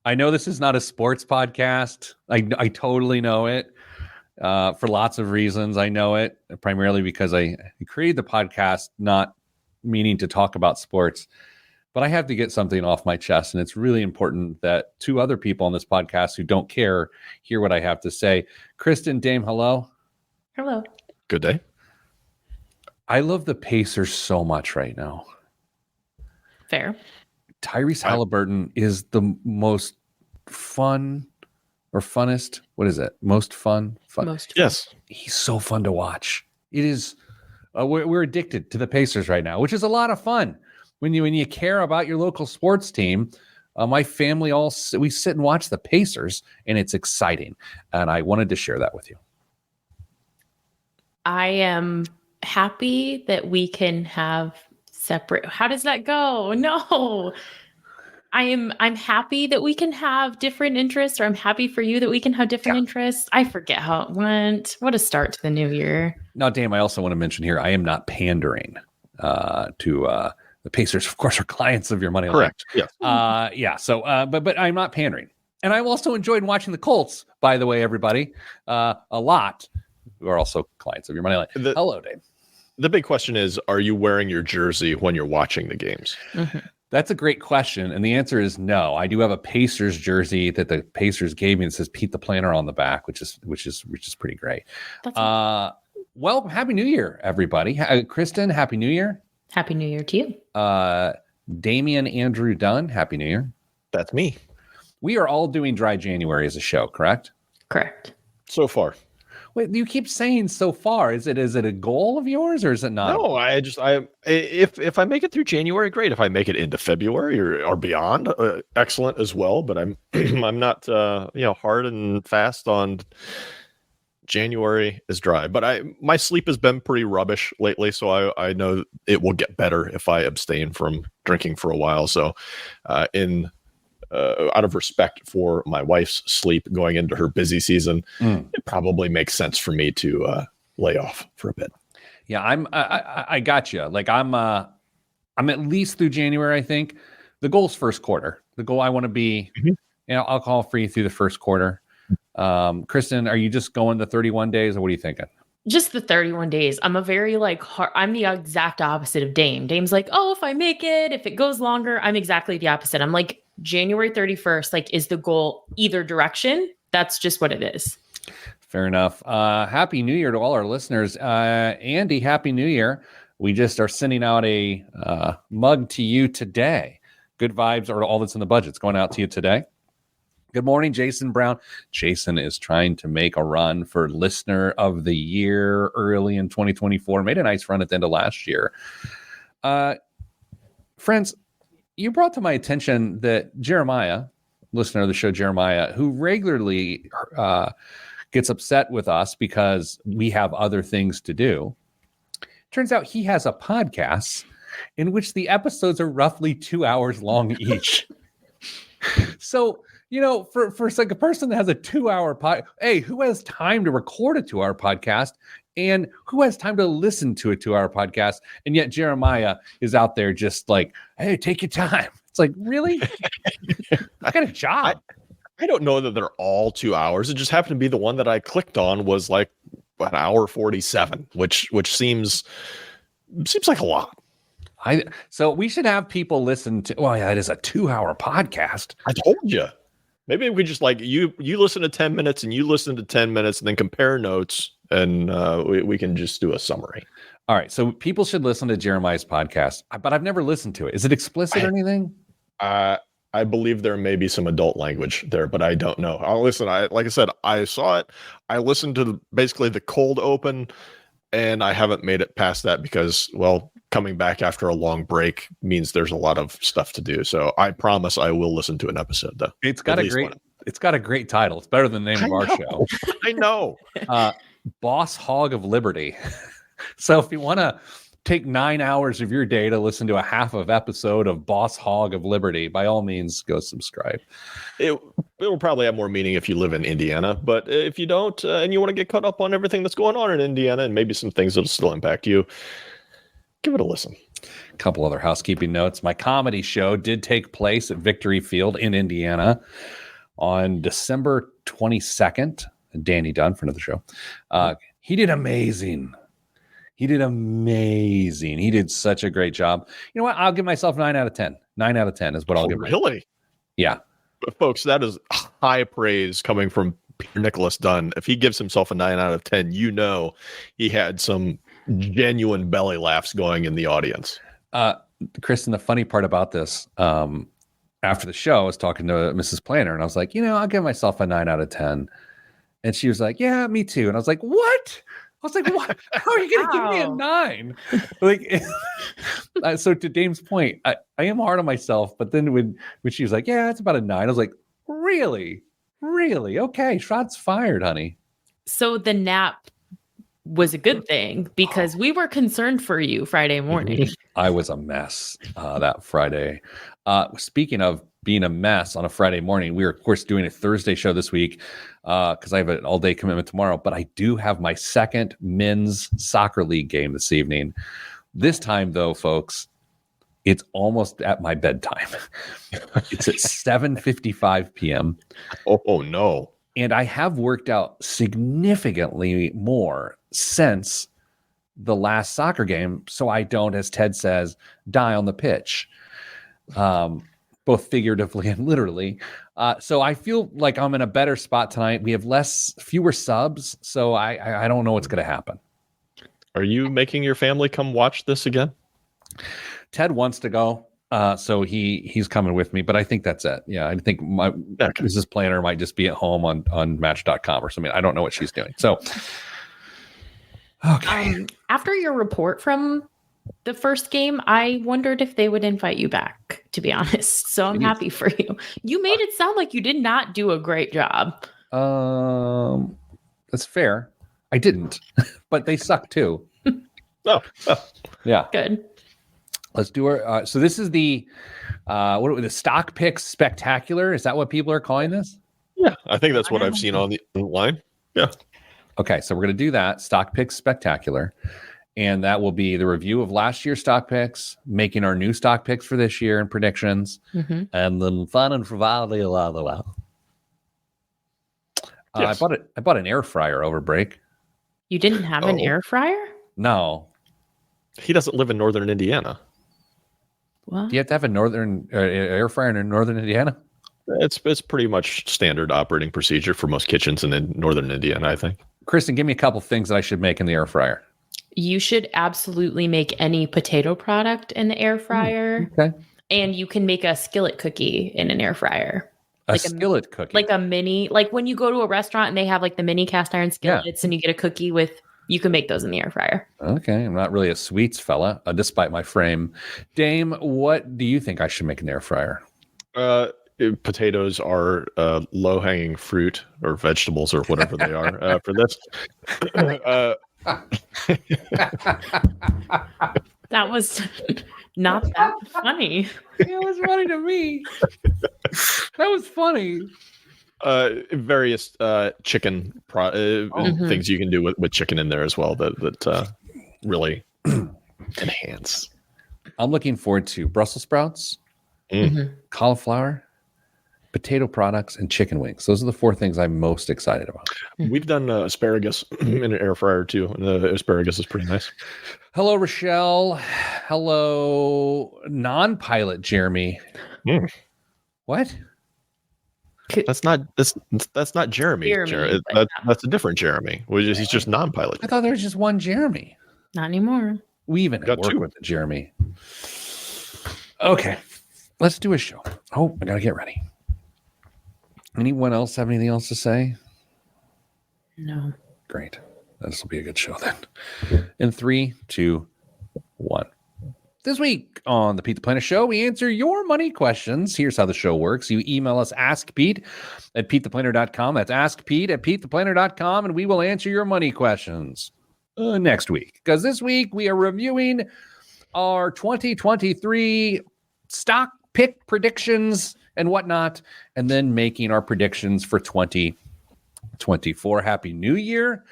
I know this is not a sports podcast. I totally know it for lots of reasons. I know it primarily because I created the podcast not meaning to talk about sports, but I have to get something off my chest. And it's really important that two other people on this podcast who don't care hear what I have to say. Kristen, Dame, hello. Hello. Good day. I love the Pacers so much right now. Fair. Tyrese Halliburton is the most fun or funnest. What is it? Most fun? Most fun. Yes. He's so fun to watch. It is. We're addicted to the Pacers right now, which is a lot of fun. When you care about your local sports team, my family we sit and watch the Pacers, and it's exciting. And I wanted to share that with you. I am happy that we can have separate. How does that go? No. I'm happy that we can have different interests, or I'm happy for you that we can have different interests. I forget how it went. What a start to the new year. Now, Dan, I also want to mention here, I am not pandering to the Pacers. Of course, are clients of your money. Correct. Yes. So, but I'm not pandering. And I've also enjoyed watching the Colts, by the way, everybody, a lot, who are also clients of your money. Hello, Dave. The big question is, are you wearing your jersey when you're watching the games? Mm-hmm. That's a great question. And the answer is no. I do have a Pacers jersey that the Pacers gave me that says Pete the Planner on the back, which is pretty great. Well, Happy New Year, everybody. Kristen, Happy New Year. Happy New Year to you. Damian Andrew Dunn, Happy New Year. That's me. We are all doing Dry January as a show, correct? Correct. So far. Wait, you keep saying so far. Is it a goal of yours, or is it not? No, if I make it through January, great. If I make it into February or beyond, excellent as well. But I'm I'm not hard and fast on January is dry. But my sleep has been pretty rubbish lately, so I know it will get better if I abstain from drinking for a while. So out of respect for my wife's sleep going into her busy season, it probably makes sense for me to lay off for a bit. Yeah, I got you. Like I'm at least through January. I think the goal's first quarter. The goal I want to be, alcohol free through the first quarter. Kristen, are you just going the 31 days, or what are you thinking? Just the 31 days. I'm a very I'm the exact opposite of Dame. Dame's like, oh, if I make it, if it goes longer, I'm exactly the opposite. I'm like, January 31st, is the goal either direction. That's just what it is. Fair enough. Happy New Year to all our listeners. Andy, Happy New Year. We just are sending out a mug to you today. Good vibes are all that's in the budget. It's going out to you today. Good morning, Jason Brown. Jason is trying to make a run for Listener of the Year early in 2024. Made a nice run at the end of last year. Friends, you brought to my attention that Jeremiah, listener of the show Jeremiah, who regularly gets upset with us because we have other things to do, turns out he has a podcast in which the episodes are roughly 2 hours long each. So, for like a person that has a 2-hour who has time to record a 2-hour podcast and who has time to listen to a 2-hour podcast? And yet Jeremiah is out there just like, hey, take your time. It's like, really? I got a job. I don't know that they're all 2 hours. It just happened to be the one that I clicked on was like an hour 47, which seems like a lot. So we should have people listen to. Well, yeah, it is a 2-hour podcast. I told you. Maybe we just you listen to 10 minutes and you listen to 10 minutes and then compare notes, and we can just do a summary. All right. So people should listen to Jeremiah's podcast, but I've never listened to it. Is it explicit or anything? I believe there may be some adult language there, but I don't know. I'll listen. Like I said, I saw it. I listened to basically the cold open, and I haven't made it past that because, coming back after a long break means there's a lot of stuff to do. So I promise I will listen to an episode though. It's got a great title. It's better than the name of our show. I know. Boss Hog of Liberty. So if you want to take 9 hours of your day to listen to a half of episode of Boss Hog of Liberty, by all means, go subscribe. It will probably have more meaning if you live in Indiana, but if you don't, and you want to get caught up on everything that's going on in Indiana and maybe some things that'll still impact you, Give it a listen. A couple other housekeeping notes. My comedy show did take place at Victory Field in Indiana on December 22nd. Danny Dunn, friend of the show. He did amazing. He did such a great job. You know what? I'll give myself 9 out of 10. 9 out of 10 is what I'll give. Really? Yeah. But folks, that is high praise coming from Peter Nicholas Dunn. If he gives himself a 9 out of 10, you know he had some genuine belly laughs going in the audience. Kristen, the funny part about this, after the show, I was talking to Mrs. Planner, and I was like, I'll give myself a 9 out of 10. And she was like, yeah, me too. And I was like, what? I was like, what? How are you going to give me a 9? Like, so to Dame's point, I am hard on myself. But then when she was like, yeah, it's about a 9, I was like, really? Okay, shots fired, honey. So the nap was a good thing because we were concerned for you Friday morning. I was a mess that Friday. Speaking of being a mess on a Friday morning, we are, of course, doing a Thursday show this week because I have an all-day commitment tomorrow. But I do have my second men's soccer league game this evening. This time, though, folks, it's almost at my bedtime. It's at 7:55 p.m. Oh, no. And I have worked out significantly more since the last soccer game, so I don't, as Ted says, die on the pitch, both figuratively and literally. So I feel like I'm in a better spot tonight. We have fewer subs, so I don't know what's going to happen. Are you making your family come watch this again? Ted wants to go, so he's coming with me, but I think that's it. Yeah, I think Mrs. Planner might just be at home on Match.com or something. I don't know what she's doing. So, okay. After your report from the first game, I wondered if they would invite you back, to be honest. So I'm happy for you. You made it sound like you did not do a great job. That's fair. I didn't, but they suck too. Oh. Yeah. Good. Let's do our. So this is the stock picks spectacular. Is that what people are calling this? Yeah, I think that's what I've seen on the line. Yeah. Okay, so we're going to do that stock picks spectacular, and that will be the review of last year's stock picks, making our new stock picks for this year and predictions, and then fun and frivolity. Yes. I bought an air fryer over break. You didn't have an air fryer? No. He doesn't live in northern Indiana. What? Do you have to have a northern air fryer in northern Indiana? It's pretty much standard operating procedure for most kitchens in northern Indiana, I think. Kristen, give me a couple things that I should make in the air fryer. You should absolutely make any potato product in the air fryer. Okay. And you can make a skillet cookie in an air fryer. A skillet cookie? Like a mini, like when you go to a restaurant and they have like the mini cast iron skillets and you get a cookie with, you can make those in the air fryer. Okay. I'm not really a sweets fella, despite my frame. Dame, what do you think I should make in the air fryer? Potatoes are low-hanging fruit or vegetables or whatever they are for this. That was not that funny. It was funny to me. That was funny. Various chicken things you can do with chicken in there as well that really enhance. I'm looking forward to Brussels sprouts, cauliflower, potato products, and chicken wings. Those are the 4 things I'm most excited about. We've done asparagus in an air fryer too, and the asparagus is pretty nice. Hello, Rochelle. Hello, non-pilot Jeremy. What? That's not Jeremy. That's a different Jeremy. He's just non-pilot. I thought there was just one Jeremy. Not anymore. We even work with the Jeremy. Okay, let's do a show. Oh, I gotta get ready. Anyone else have anything else to say? No. Great. This will be a good show then. In 3, 2, 1. This week on the Pete the Planner Show, we answer your money questions. Here's how the show works. You email us askpete@petetheplanner.com. That's askpete@petetheplanner.com, and we will answer your money questions next week. Because this week we are reviewing our 2023 stock pick predictions and whatnot, and then making our predictions for 2024. Happy New Year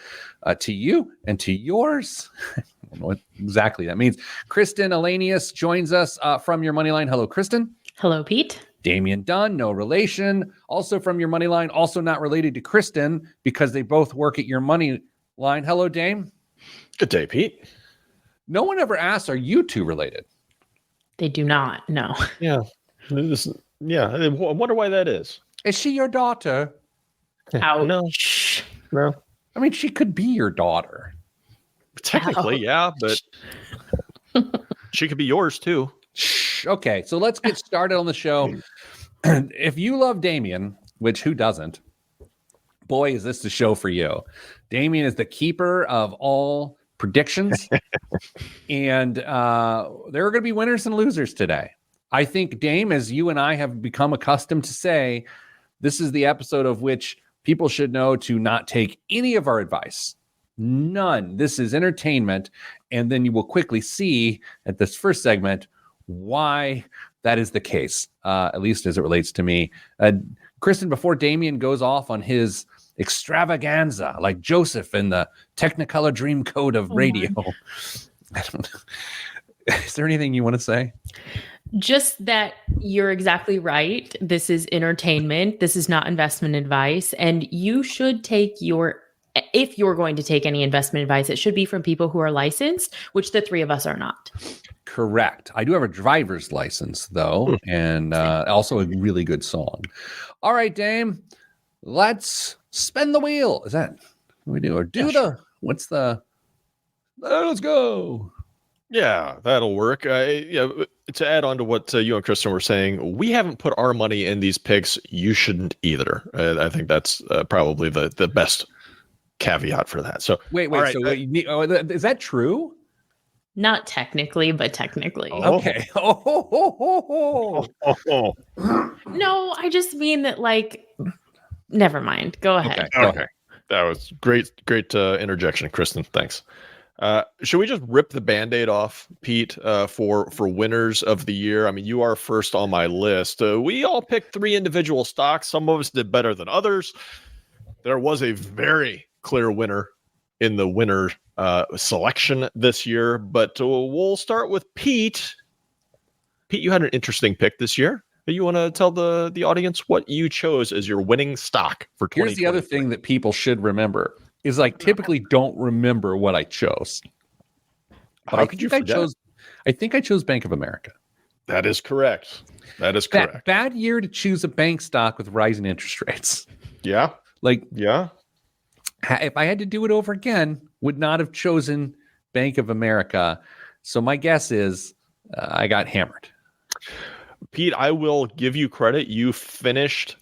to you and to yours. don't know what exactly that means. Kristen Elanius joins us from your money line. Hello, Kristen. Hello, Pete. Damian Dunn, no relation. Also from your money line, also not related to Kristen because they both work at your money line. Hello, Dame. Good day, Pete. No one ever asked, are you two related? They do not. No. Yeah. I wonder why that is. Is she your daughter? Ouch. No. I mean, she could be your daughter. Technically, yeah, but she could be yours too. Shh. Okay, so let's get started on the show. If you love Damien, which who doesn't, boy, is this the show for you. Damien is the keeper of all predictions. And there are going to be winners and losers today. I think, Dame, as you and I have become accustomed to say, this is the episode of which people should know to not take any of our advice. None. This is entertainment. And then you will quickly see at this first segment why that is the case, at least as it relates to me. Kristen, before Damien goes off on his extravaganza, like Joseph in the Technicolor Dreamcoat of radio, I don't know. Is there anything you want to say? Just that you're exactly right. This is entertainment. This is not investment advice. And you should take if you're going to take any investment advice, it should be from people who are licensed, which the three of us are not. Correct. I do have a driver's license, though, and also a really good song. All right, Dame, let's spin the wheel. Is that what we do? Or let's go. Yeah, that'll work. To add on to what you and Kristen were saying, we haven't put our money in these picks. You shouldn't either. I think that's probably the best caveat for that. So wait. Right, is that true? Not technically, but technically. Okay. No, I just mean that, like, never mind. Go ahead. Okay. That was great interjection, Kristen. Thanks. Should we just rip the Band-Aid off, Pete, for winners of the year? I mean, you are first on my list. We all picked 3 individual stocks. Some of us did better than others. There was a very clear winner in the winner selection this year, but we'll start with Pete. Pete, you had an interesting pick this year. You want to tell the audience what you chose as your winning stock for 2020? Here's the other thing that people should remember is I typically don't remember what I chose. But How could you forget? I think I chose Bank of America. That is correct. Correct. Bad year to choose a bank stock with rising interest rates. Yeah. Yeah. If I had to do it over again, would not have chosen Bank of America. So my guess is I got hammered. Pete, I will give you credit. You finished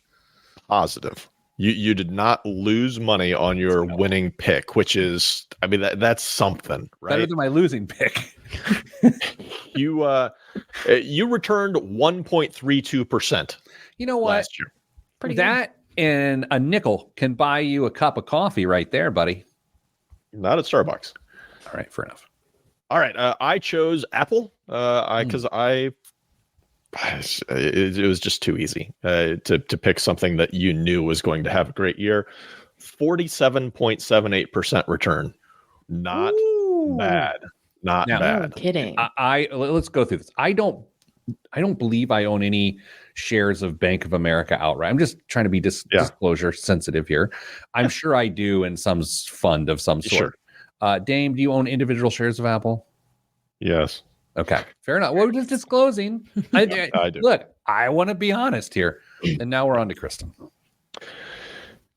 positive. You did not lose money on your winning pick, which is, I mean, that's something, right? Better than my losing pick. You returned 1.32%. You know what? Last year. Pretty that and a nickel can buy you a cup of coffee right there, buddy. Not at Starbucks. All right, fair enough. All right, I chose Apple because it was just too easy to pick something that you knew was going to have a great year. 47.78% return. Not bad. Not bad. No kidding. Let's go through this. I don't believe I own any shares of Bank of America outright. I'm just trying to be disclosure sensitive here. I'm sure I do in some fund of some sort. Sure. Dame, do you own individual shares of Apple? Yes. Okay, fair enough. We're just disclosing. I do. Look, I want to be honest here. And now we're on to Kristen.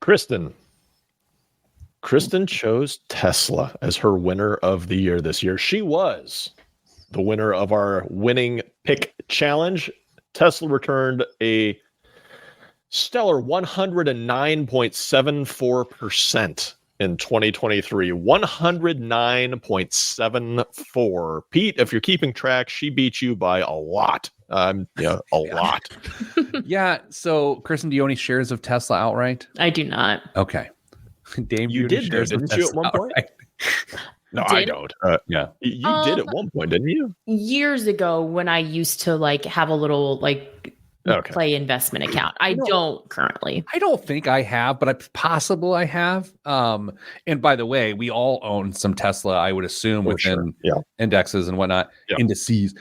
Kristen chose Tesla as her winner of the year this year. She was the winner of our winning pick challenge. Tesla returned a stellar 109.74% in 2023. 109.74. Pete, if you're keeping track, she beat you by a lot. A lot. Yeah. So, Kristen, do you own any shares of Tesla outright? I do not. Okay. Dame, you did, didn't you, at one point? No, I don't. Yeah. You did at one point, didn't you? Years ago when I used to have a little Okay. play investment account. I don't currently. I don't think I have, but it's possible I have. And by the way, we all own some Tesla, I would assume, within indexes and whatnot, indices.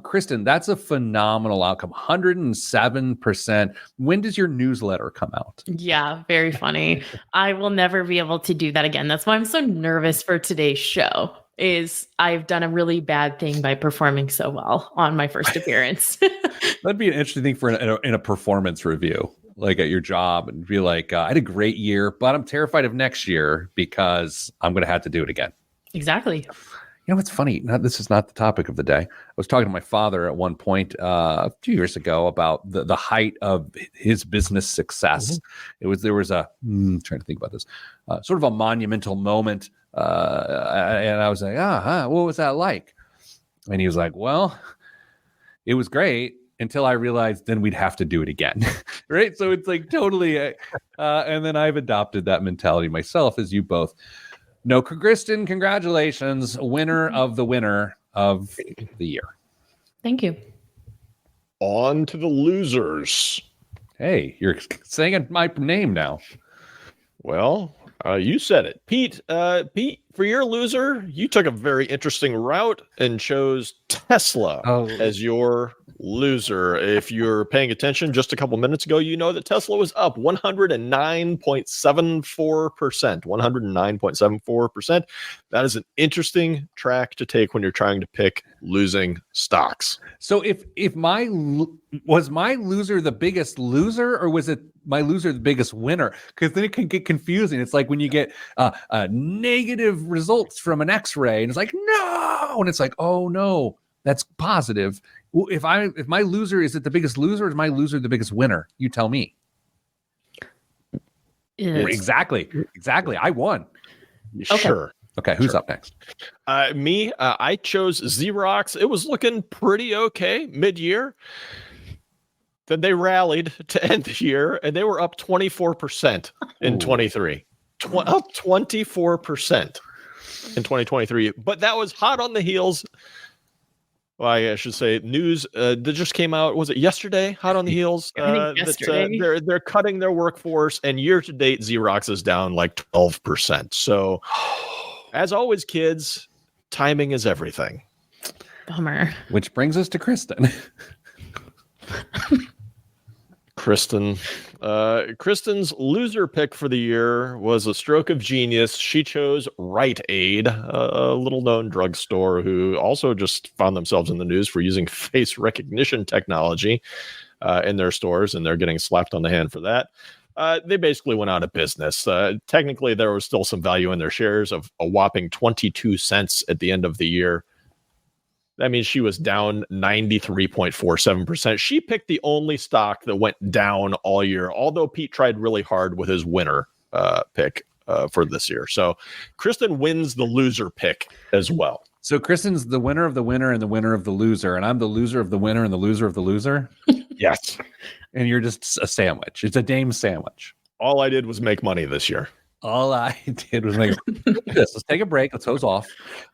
Kristen, that's a phenomenal outcome. 107%. When does your newsletter come out? Yeah, very funny. I will never be able to do that again. That's why I'm so nervous for today's show. Is I've done a really bad thing by performing so well on my first appearance. That'd be an interesting thing for in a performance review, like at your job, and be like, I had a great year, but I'm terrified of next year because I'm going to have to do it again. Exactly. You know what's funny? This is not the topic of the day. I was talking to my father at one point a few years ago about the height of his business success. There was a trying to think about this, sort of a monumental moment. And I was like, what was that like? And he was like, well, it was great until I realized then we'd have to do it again. Right. So it's like totally. And then I've adopted that mentality myself, as you both know. Kristen, congratulations. Winner of the year. Thank you. On to the losers. Hey, you're saying my name now. Well, you said it. Pete, for your loser, you took a very interesting route and chose Tesla as your loser. If you're paying attention just a couple minutes ago, you know that Tesla was up 109.74%. 109.74%. That is an interesting track to take when you're trying to pick losing stocks. So was my loser the biggest loser, or was it my loser the biggest winner? Because then it can get confusing. It's like when you get negative results from an X-ray, and it's like no, and it's like, oh no, that's positive. Well, if my loser, is it the biggest loser, or is my loser the biggest winner? You tell me. Exactly. I won. Okay. Sure. Okay, who's up next? Me. I chose Xerox. It was looking pretty okay mid-year. Then they rallied to end the year, and they were up 24% in 23. Up 24% in 2023. But that was hot on the heels. Well, I should say news that just came out. Was it yesterday? Hot on the heels. Yesterday. That they're cutting their workforce, and year to date, Xerox is down like 12%. So, as always, kids, timing is everything. Bummer. Which brings us to Kristen. Kristen's loser pick for the year was a stroke of genius. She chose Rite Aid, a little-known drugstore who also just found themselves in the news for using face recognition technology in their stores, and they're getting slapped on the hand for that. They basically went out of business. Technically, there was still some value in their shares of a whopping 22 cents at the end of the year. That means she was down 93.47%. She picked the only stock that went down all year, although Pete tried really hard with his winner pick for this year. So Kristen wins the loser pick as well. So Kristen's the winner of the winner and the winner of the loser, and I'm the loser of the winner and the loser of the loser? Yes. And you're just a sandwich. It's a Dame sandwich. All I did was make money this year. All I did was make this. Let's take a break. Let's hose off.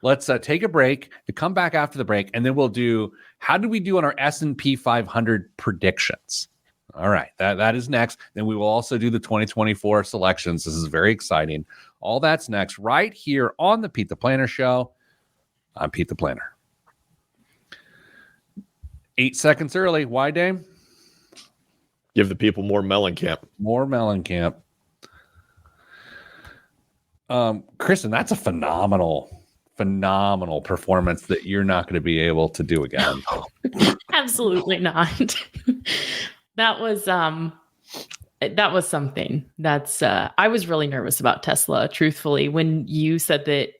Let's take a break to come back after the break, and then we'll do how did we do on our S&P 500 predictions. All right, that is next. Then we will also do the 2024 selections. This is very exciting. All that's next right here on the Pete the Planner Show. I'm Pete the Planner. 8 seconds early. Why, Dame? Give the people more Mellencamp. More Mellencamp. Kristen, that's a phenomenal performance that you're not going to be able to do again. Absolutely not. That was something. That's I was really nervous about Tesla, truthfully, when you said that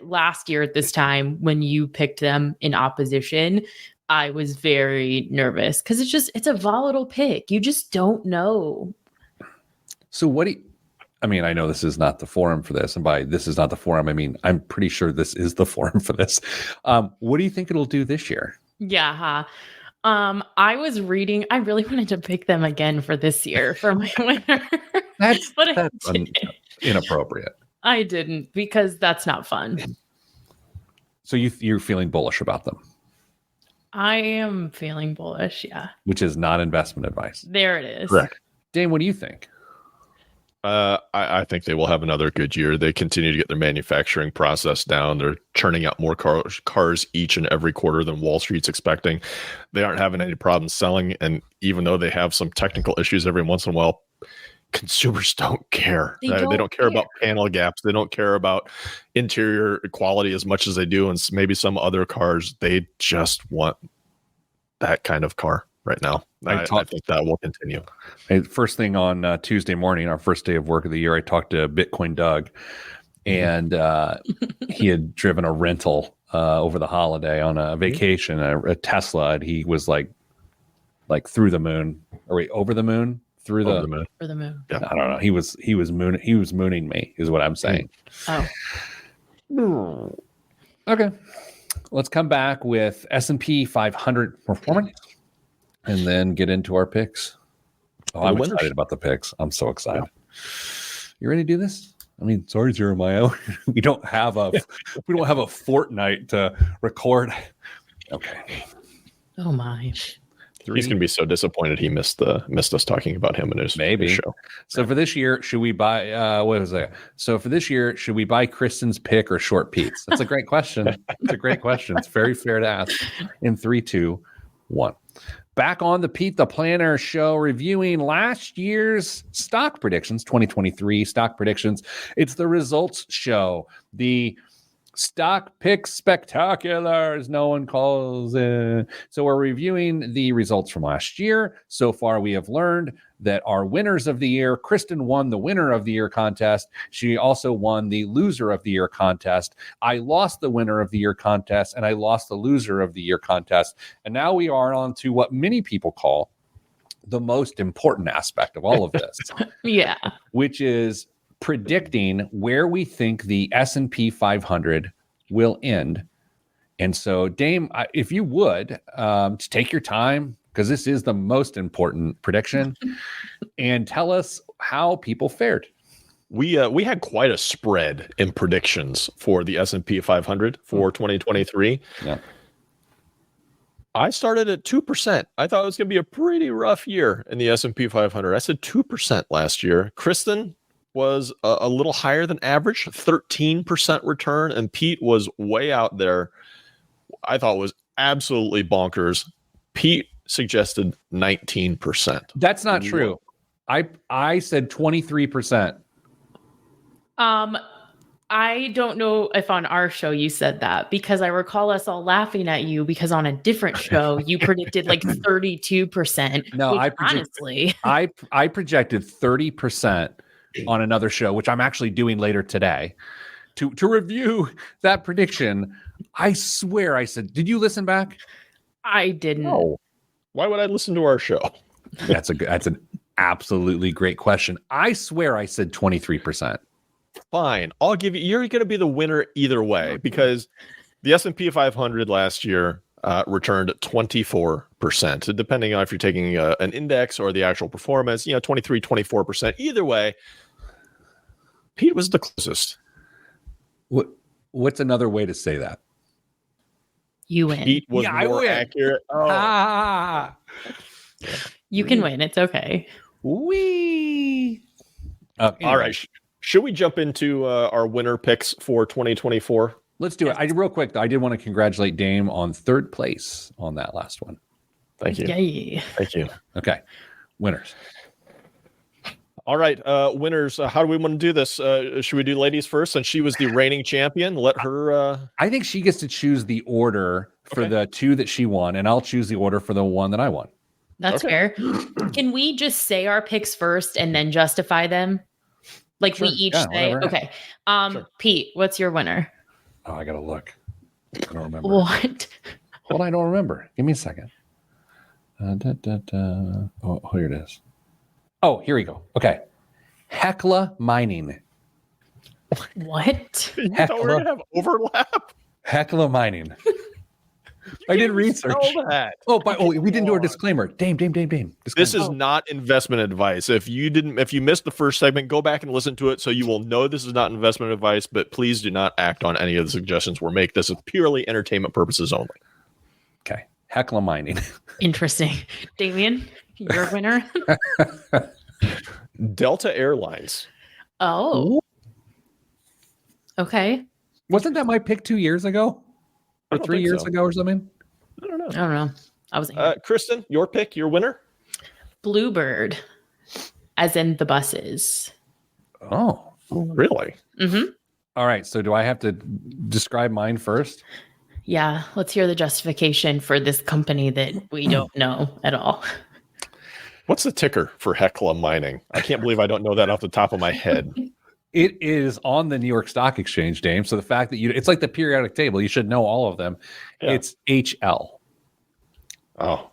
last year at this time when you picked them in opposition. I was very nervous because it's a volatile pick. You just don't know. So I mean, I know this is not the forum for this, and by this is not the forum, I mean, I'm pretty sure this is the forum for this. What do you think it'll do this year? Yeah. I was reading, I really wanted to pick them again for this year for my winner. That's inappropriate. I didn't, because that's not fun. So you're feeling bullish about them? I am feeling bullish. Yeah. which is not investment advice. There it is. Correct. Dane, what do you think? I think they will have another good year. They continue to get their manufacturing process down. They're churning out more cars each and every quarter than Wall Street's expecting. They aren't having any problems selling. And even though they have some technical issues every once in a while, consumers don't care. They don't care about panel gaps. They don't care about interior quality as much as they do. And maybe some other cars, they just want that kind of car right now. I think that will continue. First thing on Tuesday morning, our first day of work of the year, I talked to Bitcoin Doug, and he had driven a rental over the holiday on a vacation, a Tesla, and he was like through the moon. Or wait, over the moon? Through the moon. For the moon. Yeah. I don't know. He was mooning me, is what I'm saying. Oh. Okay. Let's come back with S&P 500 performance and then get into our picks. Oh, I'm excited about the picks. I'm so excited. Yeah. You ready to do this? I mean, sorry, Jeremiah. we don't have a fortnight to record. Okay. Oh my. He's going to be so disappointed he missed us talking about him in his show. So for this year, should we buy what was that? So for this year, should we buy Kristen's pick or short Pete's? That's a great question. It's a great question. It's very fair to ask. In 3, 2, 1. Back on the Pete the Planner show, reviewing last year's stock predictions, 2023 stock predictions. It's the results show. The Stock Pick Spectacular, as no one calls it. So we're reviewing the results from last year. So far, we have learned that our winners of the year, Kristen won the winner of the year contest. She also won the loser of the year contest. I lost the winner of the year contest, and I lost the loser of the year contest. And now we are on to what many people call the most important aspect of all of this. Yeah. Which is predicting where we think the S&P 500 will end. And so, Dame, if you would, just take your time, because this is the most important prediction, and tell us how people fared. We had quite a spread in predictions for the S&P 500 for 2023. Yeah. I started at 2%. I thought it was going to be a pretty rough year in the S&P 500. I said 2% last year. Kristen was a little higher than average, 13% return, and Pete was way out there. I thought was absolutely bonkers. Pete suggested 19%. That's not true. I said 23%. I don't know if on our show you said that, because I recall us all laughing at you because on a different show you predicted like 32%. No, honestly, I projected 30% on another show, which I'm actually doing later today, to review that prediction. I swear I said, did you listen back? I didn't. No. Why would I listen to our show? That's an absolutely great question. I swear I said 23%. Fine. I'll give you, you're going to be the winner either way, because the S&P 500 last year returned 24%, depending on if you're taking an index or the actual performance, 23, 24%. Either way, Pete was the closest. What's another way to say that? You win. Pete was more accurate. Oh. You can win. It's okay. Anyway. All right. Should we jump into our winner picks for 2024? Let's do it. Real quick, though, I did want to congratulate Dame on 3rd place on that last one. Thank you. Yay. Thank you. Okay. Winners. All right. Winners. How do we want to do this? Should we do ladies first? And she was the reigning champion. Let her. I think she gets to choose the order for the 2 that she won, and I'll choose the order for the 1 that I won. That's fair. Can we just say our picks first and then justify them? Like we each say, whatever. Okay. Sure. Pete, what's your winner? Oh, I gotta look. I don't remember. What? Well, I don't remember. Give me a second. Oh, here it is. Oh, here we go. Okay. Hecla Mining. What? You thought we were going to have overlap? Hecla Mining. I did research. That. We didn't do our disclaimer. Dame. Disclaimer. This is not investment advice. If you missed the first segment, go back and listen to it so you will know this is not investment advice, but please do not act on any of the suggestions we make. This is purely entertainment purposes only. Okay. Hecla Mining. Interesting. Damien, your winner. Delta Airlines. Oh, okay. Wasn't that my pick 2 years ago? I Or don't 3 think years so. ago or something? I don't know. I don't know. I was Kristen, your pick, your winner? Bluebird, as in the buses. Oh. Really? Mm-hmm. All right. So do I have to describe mine first? Yeah, let's hear the justification for this company that we don't know at all. What's the ticker for Hecla Mining? I can't believe I don't know that off the top of my head. It is on the New York Stock Exchange, Dame. So the fact that it's like the periodic table. You should know all of them. Yeah. It's HL. Oh,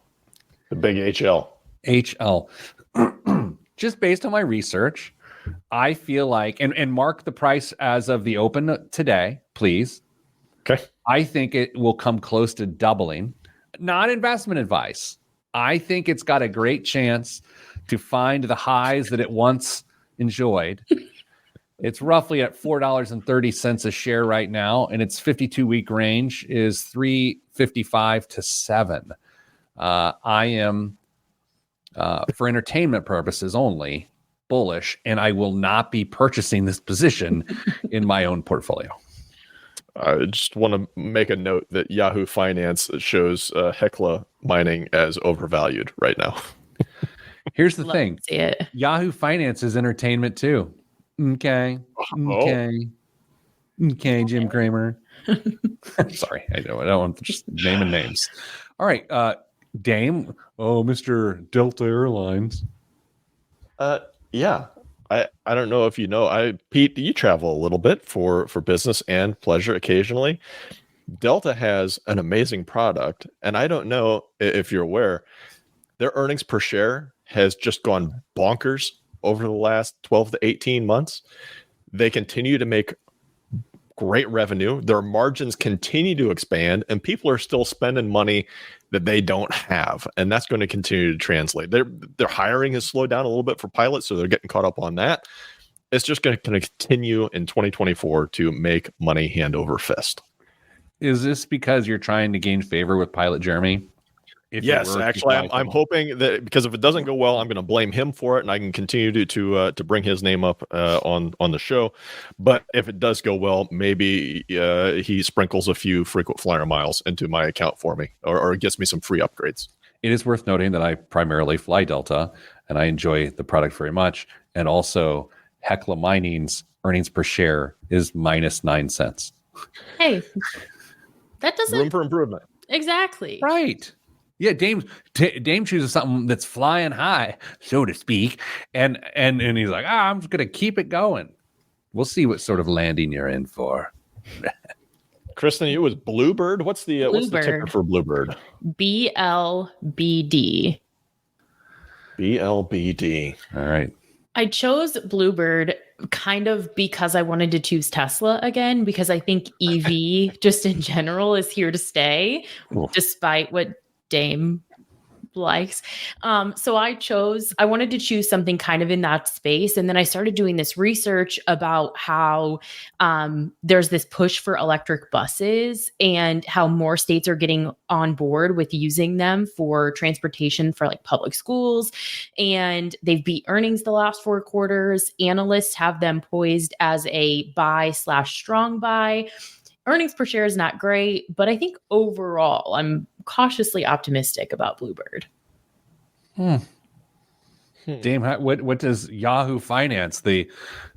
the big HL. HL. Just based on my research, I feel like, and mark the price as of the open today, please. Okay. I think it will come close to doubling. Not investment advice. I think it's got a great chance to find the highs that it once enjoyed. It's roughly at $4.30 a share right now, and its 52-week range is $3.55 to $7. I am, for entertainment purposes only, bullish, and I will not be purchasing this position in my own portfolio. I just want to make a note that Yahoo Finance shows Hecla Mining as overvalued right now. Here's the Love thing. to see it. Yahoo Finance is entertainment too. Okay. Okay, Jim Cramer. Sorry, I don't want to just naming names. All right, Dame. Oh, Mr. Delta Airlines. Yeah. I don't know if you know, Pete, you travel a little bit for business and pleasure occasionally. Delta has an amazing product, and I don't know if you're aware, their earnings per share has just gone bonkers over the last 12 to 18 months. They continue to make great revenue. Their margins continue to expand, and people are still spending money that they don't have, and that's going to continue to translate. Their hiring has slowed down a little bit for pilots, so they're getting caught up on that. It's just going to continue in 2024 to make money hand over fist. Is this because you're trying to gain favor with pilot Jeremy? Yes, actually, I'm hoping that, because if it doesn't go well, I'm going to blame him for it, and I can continue to bring his name up on the show. But if it does go well, maybe he sprinkles a few frequent flyer miles into my account for me, or gets me some free upgrades. It is worth noting that I primarily fly Delta, and I enjoy the product very much. And also, Hecla Mining's earnings per share is minus 9 cents. Hey, that doesn't Room for improvement. exactly. Right. Yeah, Dame chooses something that's flying high, so to speak, and he's like, I'm just gonna keep it going. We'll see what sort of landing you're in for. Kristen, it was Bluebird. What's the ticker for Bluebird? BLBD. BLBD. All right. I chose Bluebird kind of because I wanted to choose Tesla again, because I think EV just in general is here to stay, despite what Dame likes. So I wanted to choose something kind of in that space. And then I started doing this research about how there's this push for electric buses and how more states are getting on board with using them for transportation for like public schools. And they've beat earnings the last 4 quarters. Analysts have them poised as a buy/strong buy. Earnings per share is not great, but I think overall I'm cautiously optimistic about Bluebird. Dame, what does Yahoo Finance, the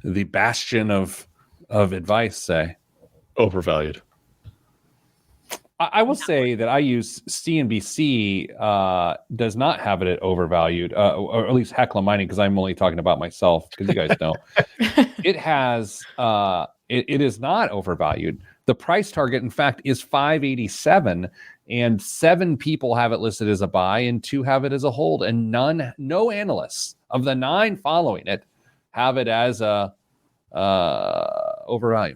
bastion of advice, say? Overvalued. I will say that I use CNBC does not have it at overvalued, or at least Hecla Mining, because I'm only talking about myself, because you guys know. It has it is not overvalued. The price target, in fact, is $587, and 7 people have it listed as a buy, and 2 have it as a hold, and no analysts of the 9 following it have it as a overvalue.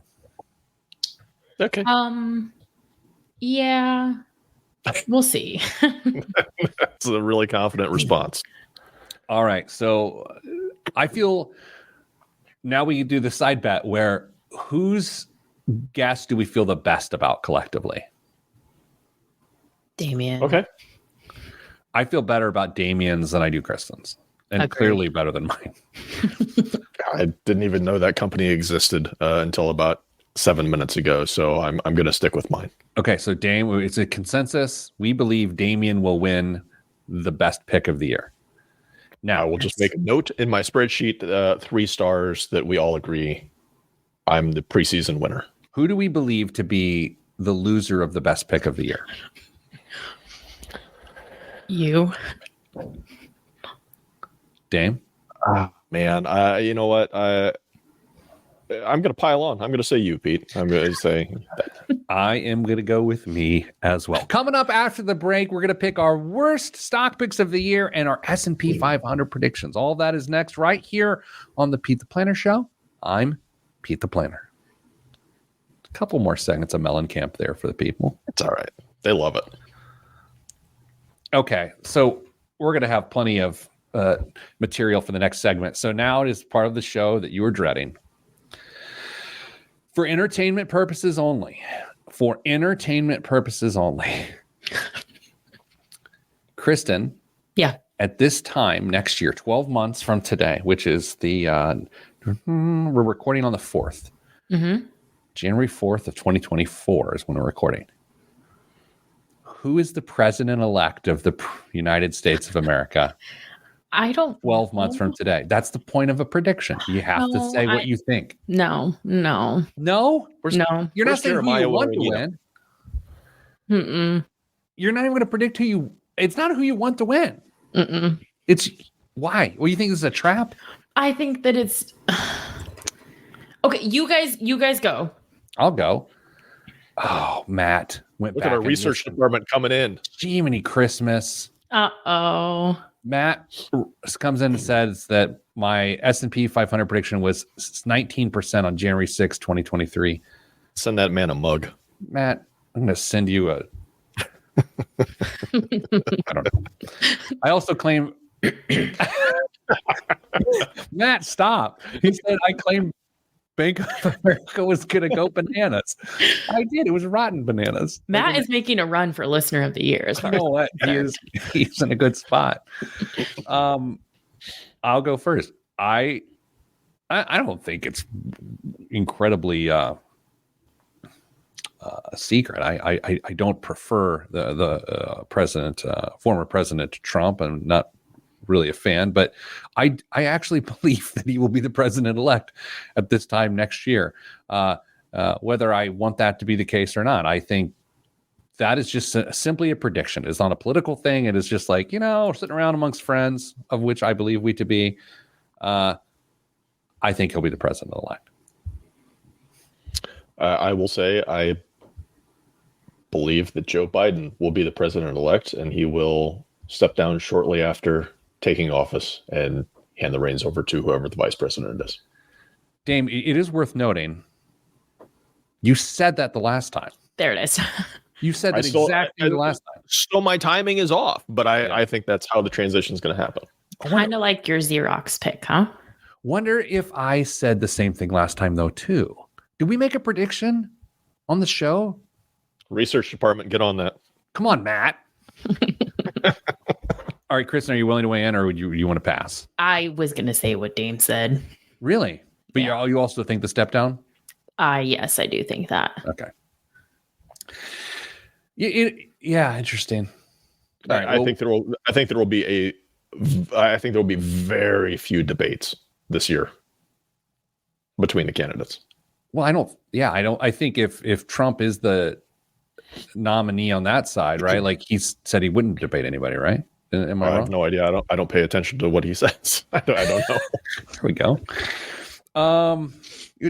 Okay. Yeah, we'll see. That's a really confident response. All right, so I feel now we do the side bet where whose guess do we feel the best about collectively? Damien. Okay. I feel better about Damien's than I do Kristen's, and Agreed. clearly better than mine. I didn't even know that company existed until about 7 minutes ago, so I'm going to stick with mine. Okay, so it's a consensus. We believe Damien will win the best pick of the year. Now I will just make a note in my spreadsheet, 3 stars, that we all agree I'm the preseason winner. Who do we believe to be the loser of the best pick of the year? You. Dame? Man, you know what? I'm going to pile on. I'm going to say you, Pete. I'm going to say that. I am going to go with me as well. Coming up after the break, we're going to pick our worst stock picks of the year and our S&P 500 predictions. All that is next right here on the Pete the Planner Show. I'm Pete the Planner. A couple more segments of Mellencamp there for the people. It's all right. They love it. Okay, so we're going to have plenty of material for the next segment. So now it is part of the show that you were dreading. For entertainment purposes only. For entertainment purposes only. Kristen. Yeah. At this time next year, 12 months from today, which is the, we're recording on the 4th. Mm-hmm. January 4th of 2024 is when we're recording. Who is the president-elect of the United States of America? I don't 12 months from today. That's the point of a prediction. You have to say what you think. No. No? No. You're not saying who you want to win. Mm-mm. You're not even going to predict it's not who you want to win. Mm-mm. It's why? Well, you think this is a trap? I think that it's okay. You guys go. I'll go. Oh, Matt went Look back. at our research department coming in. Jiminy Christmas. Uh-oh. Matt comes in and says that my S&P 500 prediction was 19% on January 6, 2023. Send that man a mug. Matt, I'm going to send you a... I don't know. I also claim... Matt, stop. He said I claim Bank of America was going to go bananas. I did. It was rotten bananas. Matt is making a run for listener of the year. As far you know what? He's in a good spot. I'll go first. I don't think it's incredibly a secret. I don't prefer the president, former President Trump. I'm not really a fan, but I actually believe that he will be the president-elect at this time next year. Whether I want that to be the case or not, I think that is just simply a prediction. It's not a political thing. It is just like, sitting around amongst friends, of which I believe we to be. I think he'll be the president-elect. I will say I believe that Joe Biden will be the president-elect, and he will step down shortly after taking office and hand the reins over to whoever the vice president is. Dame, it is worth noting, you said that the last time. There it is. You said that exactly the last time. So my timing is off, but I think that's how the transition is going to happen. Kind of like your Xerox pick, huh? Wonder if I said the same thing last time, though, too. Did we make a prediction on the show? Research department, get on that. Come on, Matt. All right, Kristen, are you willing to weigh in, or would you want to pass? I was going to say what Dame said. Really? But you also think the step down? Yes, I do think that. Okay. Yeah, interesting. All right, I think there will be very few debates this year between the candidates. Well, I think if Trump is the nominee on that side, right? Like he said he wouldn't debate anybody, right? Am I wrong? I have no idea. I don't pay attention to what he says. I don't know. There we go.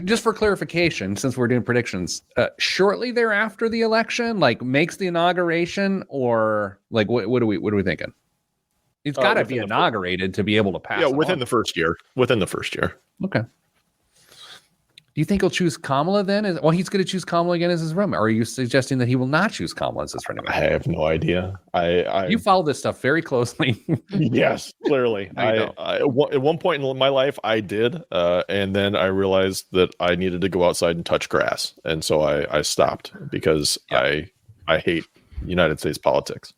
Just for clarification, since we're doing predictions, shortly thereafter the election, like makes the inauguration, or like what are we thinking? It's got to be inaugurated to be able to pass. Yeah, within the first year. Okay. Do you think he'll choose Kamala then? He's going to choose Kamala again as his roommate. Or are you suggesting that he will not choose Kamala as his running mate? I have no idea. You follow this stuff very closely. Yes, clearly. At one point in my life, I did, and then I realized that I needed to go outside and touch grass, and so I stopped because I hate United States politics.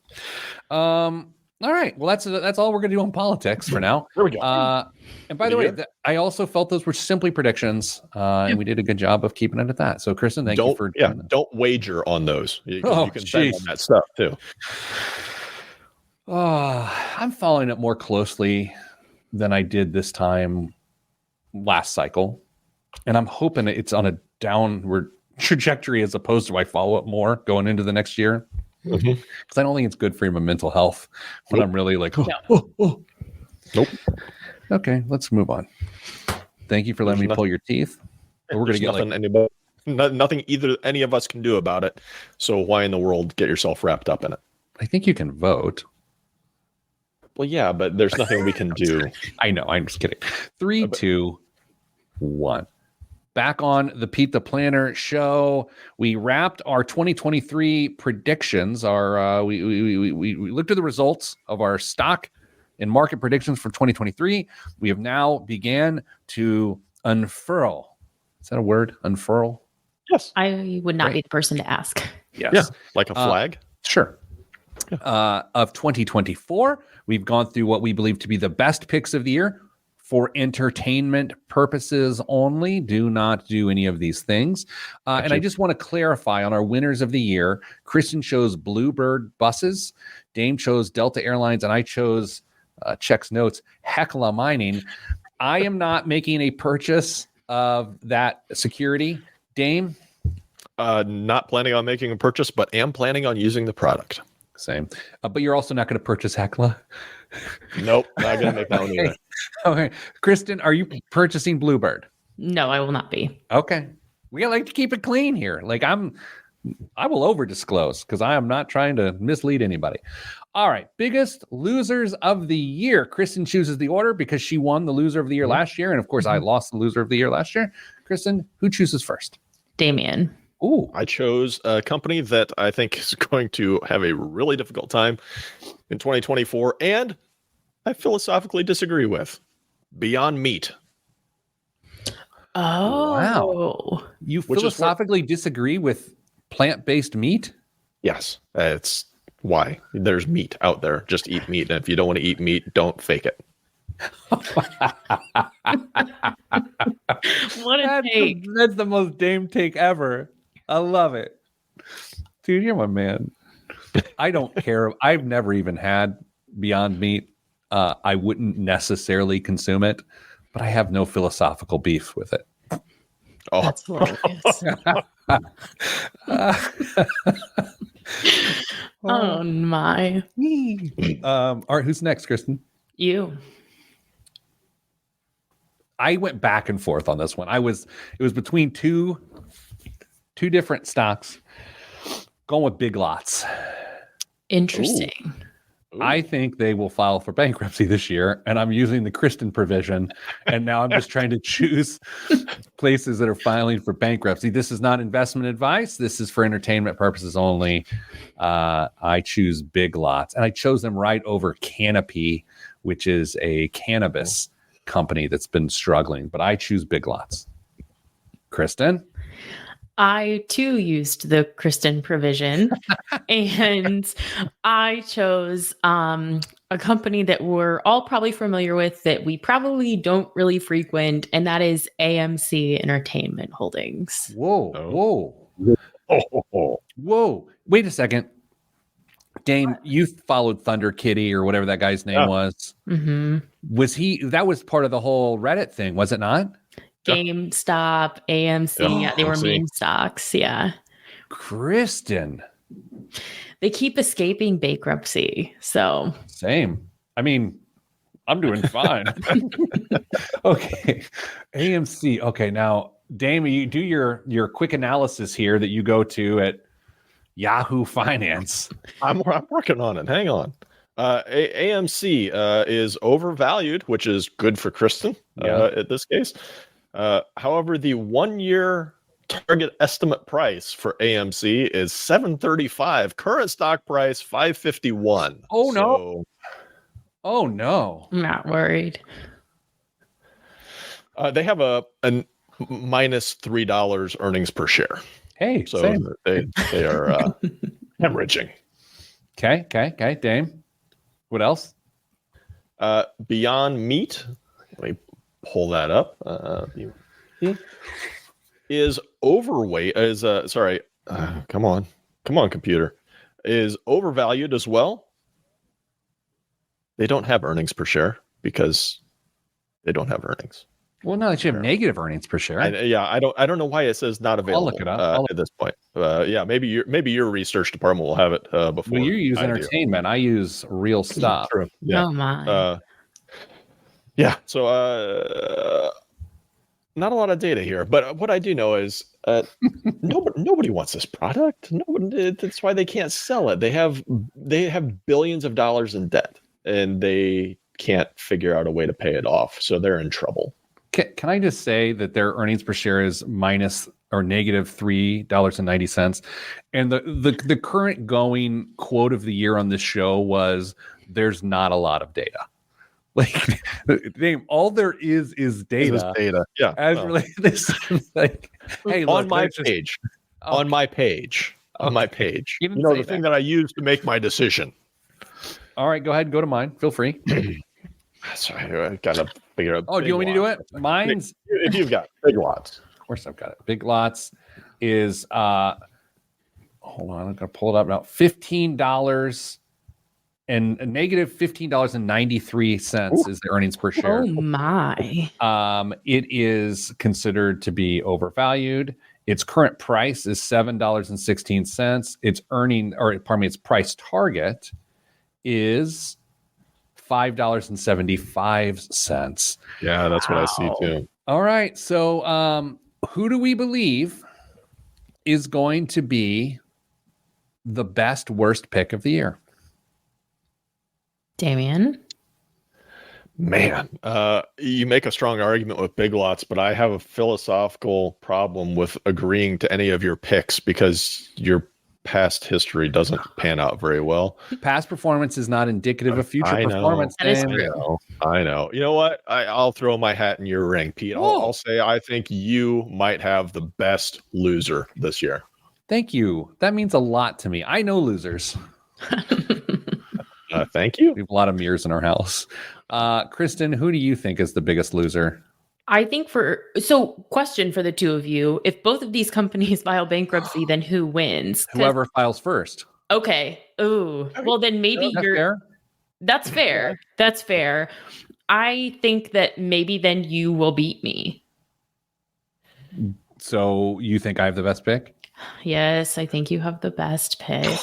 All right. Well, that's all we're going to do on politics for now. There we go. And by the way, I also felt those were simply predictions, and we did a good job of keeping it at that. So, Kristen, thank you for doing that. Don't wager on those. You can bet on that stuff too. I'm following it more closely than I did this time last cycle, and I'm hoping it's on a downward trajectory as opposed to I follow it more going into the next year. Because I don't think it's good for your mental health when I'm really like, Nope. Okay, let's move on. Thank you for letting me pull your teeth. We're going to get nothing either any of us can do about it. So why in the world get yourself wrapped up in it? I think you can vote. Well, yeah, but there's nothing we can do. I know. I'm just kidding. 3, 2, 1. Back on the Pete the Planner show. We wrapped our 2023 predictions. We looked at the results of our stock and market predictions for 2023. We have now began to unfurl. Is that a word? Unfurl? Yes. I would not be the person to ask. Yes. Yeah, like a flag. Sure. Of 2024, we've gone through what we believe to be the best picks of the year. For entertainment purposes only. Do not do any of these things. And I just want to clarify on our winners of the year. Kristen chose Bluebird buses. Dame chose Delta Airlines. And I chose, checks notes, Hecla Mining. I am not making a purchase of that security. Dame? Not planning on making a purchase, but am planning on using the product. Same. But you're also not going to purchase Hecla? Nope. Not going to make that one either. Okay. Kristen, are you purchasing Bluebird? No, I will not be. Okay. We like to keep it clean here. Like I will over disclose because I am not trying to mislead anybody. All right. Biggest losers of the year. Kristen chooses the order because she won the loser of the year last year. And of course, I lost the loser of the year last year. Kristen, who chooses first? Damien. Ooh. I chose a company that I think is going to have a really difficult time in 2024, and I philosophically disagree with Beyond Meat. Oh. Wow. You philosophically disagree with plant-based meat? Yes. It's why. There's meat out there. Just eat meat. And if you don't want to eat meat, don't fake it. What a take. That's the most Dame take ever. I love it. Dude, you're my man. I don't care. I've never even had Beyond Meat. I wouldn't necessarily consume it, but I have no philosophical beef with it. Oh, that's hilarious. Oh my. All right, who's next, Kristen? You. I went back and forth on this one. It was between two different stocks. Going with Big Lots. Interesting. Ooh. I think they will file for bankruptcy this year, and I'm using the Kristen provision, and now I'm just trying to choose places that are filing for bankruptcy. This is not investment advice. This is for entertainment purposes only. I choose Big Lots, and I chose them right over Canopy, which is a cannabis company that's been struggling, but I choose Big Lots. Kristen? I too used the Kristen provision and I chose a company that we're all probably familiar with that we probably don't really frequent, and that is AMC Entertainment Holdings. Whoa. Wait a second. Dame, you followed Thunder Kitty or whatever that guy's name was. Mm-hmm. That was part of the whole Reddit thing, was it not? GameStop, AMC, they were meme stocks. Yeah. Kristen. They keep escaping bankruptcy. So same. I mean, I'm doing fine. Okay. AMC. Okay. Now, Dame, you do your quick analysis here that you go to at Yahoo Finance. I'm working on it. Hang on. AMC is overvalued, which is good for Kristen in this case. However, the 1 year target estimate price for AMC is $7.35. Current stock price $5.51. Oh no! Oh no! I'm not worried. They have a minus $3 earnings per share. Hey, so same. they are hemorrhaging. Okay. Dame. What else? Beyond Meat. Let me pull that up. Is overweight. Come on, computer. Is overvalued as well. They don't have earnings per share because they don't have earnings. Well, no, they should have negative earnings per share. I don't know why it says not available. I'll look it up at this point. Maybe your research department will have it before. Well, you use entertainment. I use real stuff. True. Yeah. Oh my. So not a lot of data here, but what I do know is nobody wants this product. Nobody. That's why they can't sell it. They have billions of dollars in debt, and they can't figure out a way to pay it off. So they're in trouble. Can I just say that their earnings per share is minus or negative $3.90, and the current going quote of the year on this show was, "There's not a lot of data." Like, all there is data. Data, yeah. As related to this, like, hey, on my page, on my page, the thing that I use to make my decision. All right, go ahead and go to mine. Feel free. Sorry, I gotta figure out. Oh, do you want me to do it? Mine's if you've got Big Lots. Of course, I've got it. Big Lots is hold on, I'm gonna pull it up now. $15 and a negative $15.93 is the earnings per share. Oh my. It is considered to be overvalued. Its current price is $7.16. Its price target is $5.75. Yeah, that's what I see too. All right. So who do we believe is going to be the best worst pick of the year? Damien? Man, you make a strong argument with Big Lots, but I have a philosophical problem with agreeing to any of your picks because your past history doesn't pan out very well. Past performance is not indicative of future performance. That is true. I know. You know what? I'll throw my hat in your ring, Pete. I'll say I think you might have the best loser this year. Thank you. That means a lot to me. I know losers. Thank you. We have a lot of mirrors in our house. Kristen, who do you think is the biggest loser? I think question for the two of you. If both of these companies file bankruptcy, then who wins? Whoever files first. Okay. Ooh. Well, then maybe fair. That's fair. That's fair. I think that maybe then you will beat me. So you think I have the best pick? Yes, I think you have the best pick.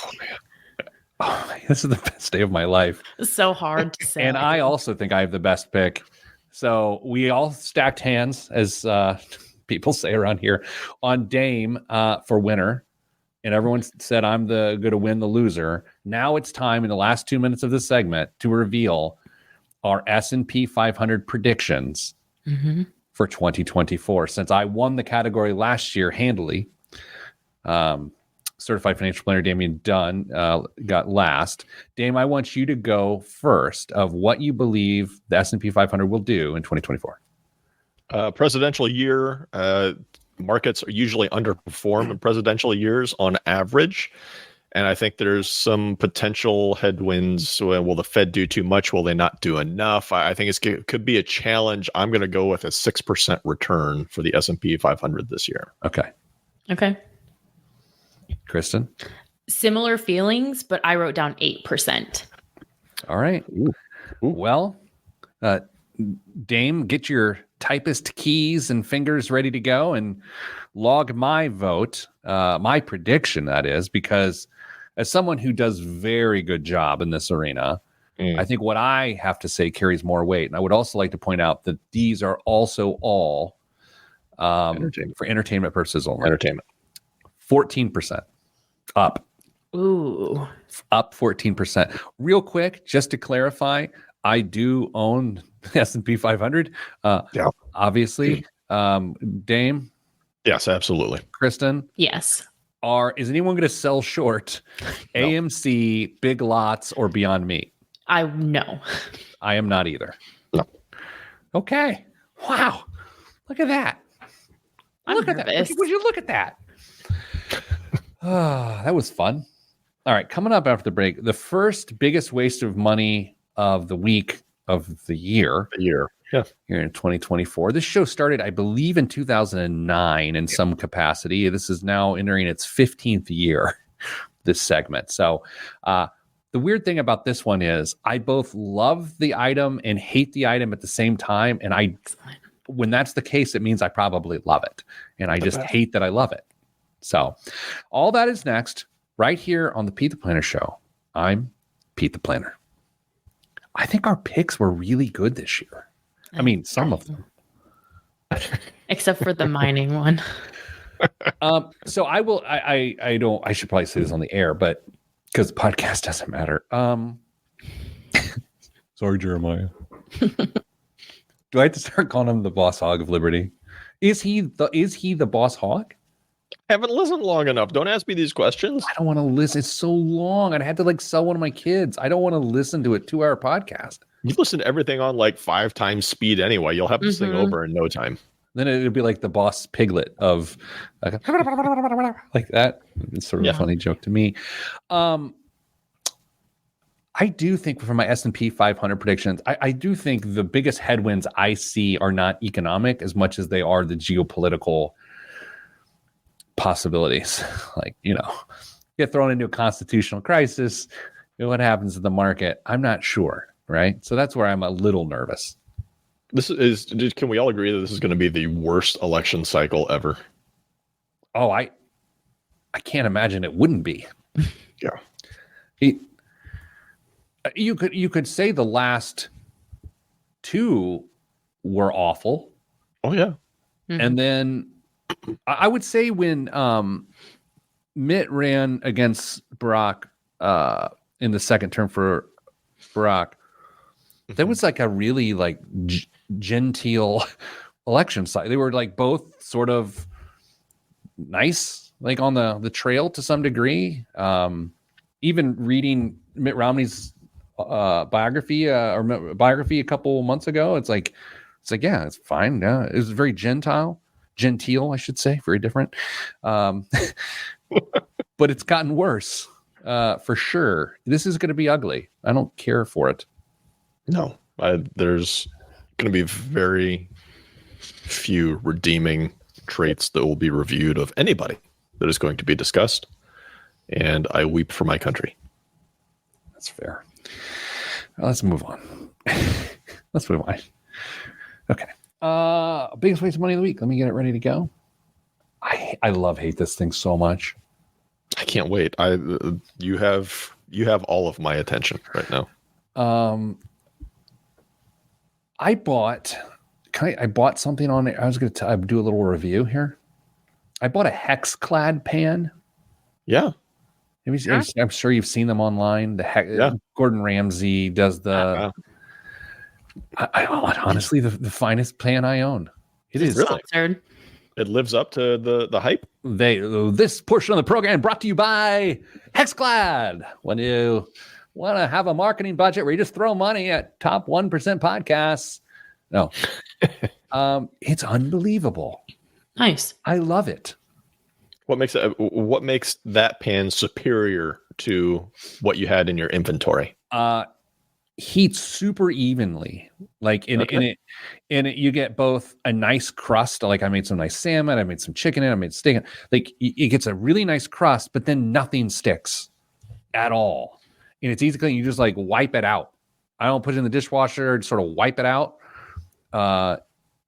Oh, man, this is the best day of my life. So hard to say. And I also think I have the best pick. So we all stacked hands, as people say around here, on Dame for winner. And everyone said I'm going to win the loser. Now it's time in the last 2 minutes of this segment to reveal our S&P 500 predictions for 2024. Since I won the category last year handily, Certified Financial Planner Damien Dunn got last. Dame, I want you to go first of what you believe the S&P 500 will do in 2024. Presidential year, markets are usually underperform in presidential years on average. And I think there's some potential headwinds. Will the Fed do too much? Will they not do enough? I think it could be a challenge. I'm going to go with a 6% return for the S&P 500 this year. Okay. Kristen? Similar feelings, but I wrote down 8%. All right. Ooh. Well, Dame, get your typist keys and fingers ready to go and log my vote, my prediction, that is, because as someone who does very good job in this arena, I think what I have to say carries more weight. And I would also like to point out that these are also all for entertainment purposes only. 14% up. Ooh. Up 14%. Real quick, just to clarify, I do own the S&P 500. Obviously. Dame? Yes, absolutely. Kristen? Yes. Is anyone going to sell short AMC, Big Lots, or Beyond Meat? No. I am not either. No. Okay. Wow. Look at that. Look at that. Would you look at that? That was fun. All right, coming up after the break, the first biggest waste of money of the week of the year. Yeah. Here in 2024. This show started, I believe, in 2009 in some capacity. This is now entering its 15th year, this segment. So the weird thing about this one is I both love the item and hate the item at the same time. And when that's the case, it means I probably love it. And I just hate that I love it. So all that is next, right here on the Pete the Planner Show. I'm Pete the Planner. I think our picks were really good this year. I mean, some of them. Except for the mining one. So I will, I should probably say this on the air, but because the podcast doesn't matter. Sorry, Jeremiah. Do I have to start calling him the boss hog of Liberty? Is he the boss hog? Haven't listened long enough. Don't ask me these questions. I don't want to listen. It's so long. I'd have to sell one of my kids. I don't want to listen to a 2-hour podcast. You listen to everything on 5 times speed anyway. You'll have this thing over in no time. Then it'd be like the boss piglet of like that. It's sort of a funny joke to me. I do think for my S&P 500 predictions, I do think the biggest headwinds I see are not economic as much as they are the geopolitical possibilities. Get thrown into a constitutional crisis. What happens to the market? I'm not sure. Right. So that's where I'm a little nervous. Can we all agree that this is going to be the worst election cycle ever? Oh, I can't imagine it wouldn't be. Yeah. You could say the last 2 were awful. Oh, yeah. Mm-hmm. And then I would say when Mitt ran against Barack in the second term for Barack, that was a really genteel election side. They were both sort of nice, on the trail to some degree. Even reading Mitt Romney's biography a couple months ago, it's yeah, it's fine. Yeah, it was very genteel, I should say, very different. But it's gotten worse for sure. This is going to be ugly. I don't care for it. No, there's going to be very few redeeming traits that will be reviewed of anybody that is going to be discussed. And I weep for my country. That's fair. Well, let's move on. Okay. Biggest waste of money of the week. Let me get it ready to go. I hate this thing so much. I can't wait. You have all of my attention right now. I bought something on it. I was going to do a little review here. I bought a Hexclad pan. Yeah. I'm sure you've seen them online. Gordon Ramsay does the. Honestly, the finest pan I own. It is really. It lives up to the hype. This portion of the program brought to you by Hexclad. When you want to have a marketing budget where you just throw money at top 1% podcasts. No. It's unbelievable. Nice. I love it. What makes that pan superior to what you had in your inventory? Heats super evenly. You get both a nice crust. I made some nice salmon. I made some chicken in. I made steak. It gets a really nice crust, but then nothing sticks at all. And it's easy to clean. You just wipe it out. I don't put it in the dishwasher. Just sort of wipe it out.